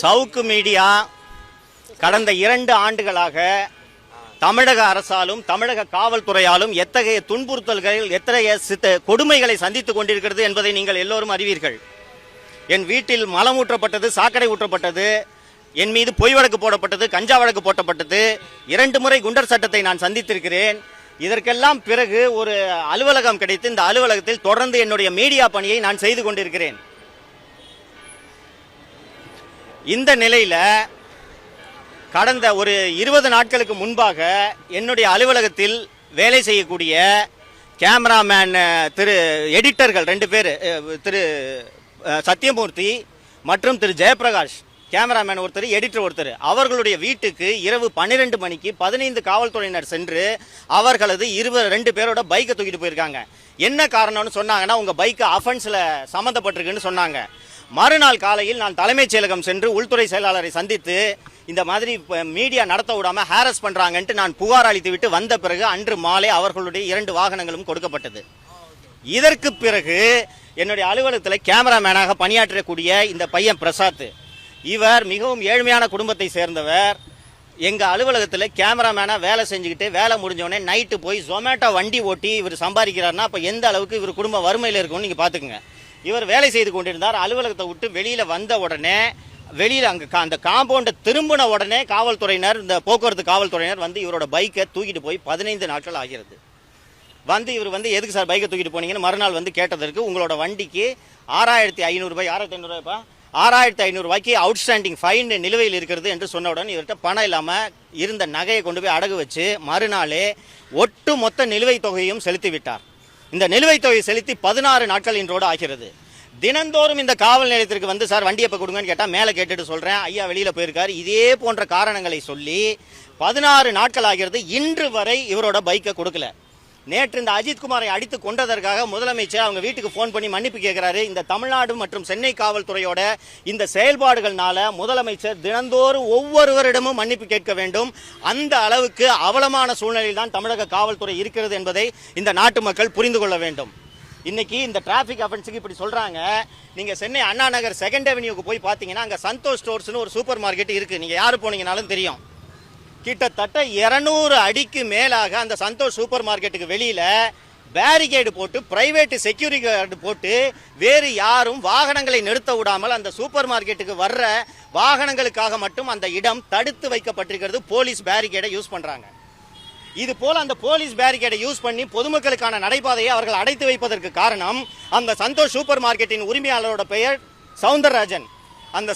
சவுக்கு media கடந்த 2 ஆண்டுகளாக தமிழக அரசாலும் தமிழக காவல்துறையாலும் எத்தகைய துன்புறுத்தல்கள் எத்தகைய கொடுமைகளை சந்தித்துக் கொண்டிருக்கிறது என்பதை நீங்கள் எல்லோரும் அறிவீர்கள். என் வீட்டில் மலம் ஊற்றப்பட்டது, சாக்கடை ஊற்றப்பட்டது, என் மீது பொய் வழக்கு போடப்பட்டது, கஞ்சா வழக்கு போட்டப்பட்டது, 2 முறை குண்டர் சட்டத்தை நான் சந்தித்திருக்கிறேன். இதற்கெல்லாம் பிறகு ஒரு அலுவலகம் கிடைத்து இந்த அலுவலகத்தில் தொடர்ந்து என்னுடைய மீடியா பணியை நான் செய்து கொண்டிருக்கிறேன். இந்த நிலையில கடந்த ஒரு 20 நாட்களுக்கு முன்பாக என்னுடைய அலுவலகத்தில் வேலை செய்யக்கூடிய கேமராமேன் எடிட்டர்கள் 2 பேர், திரு சத்யமூர்த்தி மற்றும் திரு ஜெயபிரகாஷ், கேமராமேன் ஒருத்தர், எடிட்டர் ஒருத்தர், அவர்களுடைய வீட்டுக்கு இரவு 12 மணிக்கு 15 காவல்துறையினர் சென்று அவர்களது 2 பேரோட பைக்கை தூக்கிட்டு போயிருக்காங்க. என்ன காரணம்னு சொன்னாங்கன்னா, உங்க பைக்கு அஃபென்ஸ்ல சம்பந்தப்பட்டிருக்குன்னு சொன்னாங்க. மறுநாள் காலையில் நான் தலைமைச் செயலகம் சென்று உள்துறை செயலாளரை சந்தித்து இந்த மாதிரி மீடியா நடத்த விடாம ஹாரஸ் பண்றாங்கன்ட்டு நான் புகார் அளித்து விட்டு வந்த பிறகு அன்று மாலை அவர்களுடைய 2 வாகனங்களும் கொடுக்கப்பட்டது. இதற்கு பிறகு என்னுடைய அலுவலகத்தில் கேமராமேனாக பணியாற்றக்கூடிய இந்த பையன் பிரசாத், இவர் மிகவும் ஏழ்மையான குடும்பத்தை சேர்ந்தவர். எங்க அலுவலகத்தில் கேமராமேனா வேலை செஞ்சுக்கிட்டு வேலை முடிஞ்சோடனே நைட்டு போய் ஜொமேட்டோ வண்டி ஓட்டி இவர் சம்பாதிக்கிறாருன்னா அப்போ எந்த அளவுக்கு இவர் குடும்பம் வறுமையில் இருக்கும்னு நீங்க பாத்துக்கோங்க. இவர் வேலை செய்து கொண்டிருந்தார். அலுவலகத்தை விட்டு வெளியில வந்த உடனே வெளியில அந்த காம்பவுண்டை திரும்பின உடனே காவல்துறையினர், இந்த போக்குவரத்து காவல்துறையினர் வந்து இவரோட பைக்கை தூக்கிட்டு போய் 15 நாட்கள் ஆகிறது. வந்து இவர் வந்து எதுக்கு சார் பைக்கை தூக்கிட்டு போனீங்கன்னு மறுநாள் வந்து கேட்டதற்கு, உங்களோட வண்டிக்கு 6500 ரூபாய், 6500 ரூபாய்க்கு அவுட்ஸ்டாண்டிங் ஃபைன் நிலுவையில் இருக்கிறது என்று சொன்னவுடன் இவர்கிட்ட பணம் இல்லாமல் இருந்த நகையை கொண்டு போய் அடகு வச்சு மறுநாளே ஒட்டு மொத்த நிலுவைத் தொகையும் செலுத்தி விட்டார். இந்த நிலுவைத் தொகையை செலுத்தி 16 நாட்கள் இன்றோடு ஆகிறது. தினந்தோறும் இந்த காவல் நிலையத்திற்கு வந்து சார் வண்டி எப்போ கொடுங்கன்னு கேட்டால் மேலே கேட்டுட்டு சொல்கிறேன், ஐயா வெளியில் போயிருக்காரு, இதே போன்ற காரணங்களை சொல்லி 16 நாட்கள் ஆகிறது. இன்று வரை இவரோட பைக்கை கொடுக்கல. நேற்று இந்த அஜித்குமாரை அடித்து கொண்டதற்காக முதலமைச்சர் அவங்க வீட்டுக்கு ஃபோன் பண்ணி மன்னிப்பு கேட்கிறாரு. இந்த தமிழ்நாடு மற்றும் சென்னை காவல்துறையோட இந்த செயல்பாடுகள்னால முதலமைச்சர் தினந்தோறும் ஒவ்வொருவரிடமும் மன்னிப்பு கேட்க வேண்டும். அந்த அளவுக்கு அவலமான சூழ்நிலையில் தான் தமிழக காவல்துறை இருக்கிறது என்பதை இந்த நாட்டு மக்கள் புரிந்து கொள்ள வேண்டும். இன்னைக்கு இந்த டிராபிக் அஃபென்ஸுக்கு இப்படி சொல்றாங்க. நீங்க சென்னை அண்ணா நகர் 2nd அவென்யூக்கு போய் பாத்தீங்கன்னா அங்க சந்தோஷ் ஸ்டோர்ஸ்னு ஒரு சூப்பர் மார்க்கெட் இருக்கு. நீங்க யாரு போனீங்கனாலும் தெரியும். கிட்டத்தட்ட 200 அடிக்கு மேலாக அந்த சந்தோஷ் சூப்பர் மார்க்கெட்டுக்கு வெளியில பேரிகேடு போட்டு, பிரைவேட் செக்யூரிட்டி கார்டு போட்டு, வேறு யாரும் வாகனங்களை நிறுத்த விடாமல் அந்த சூப்பர் மார்க்கெட்டுக்கு வர்ற வாகனங்களுக்காக மட்டும் அந்த இடம் தடுத்து வைக்கப்பட்டிருக்கிறது. போலீஸ் பேரிகேடை யூஸ் பண்றாங்க. இது போல அந்த போலீஸ் பேரிகேடை யூஸ் பண்ணி பொதுமக்களுக்கான நடைபாதையை அவர்கள் அடைத்து வைப்பதற்கு காரணம், அந்த சந்தோஷ் சூப்பர் மார்க்கெட்டின் உரிமையாளரோட பெயர் சவுந்தரராஜன். அந்த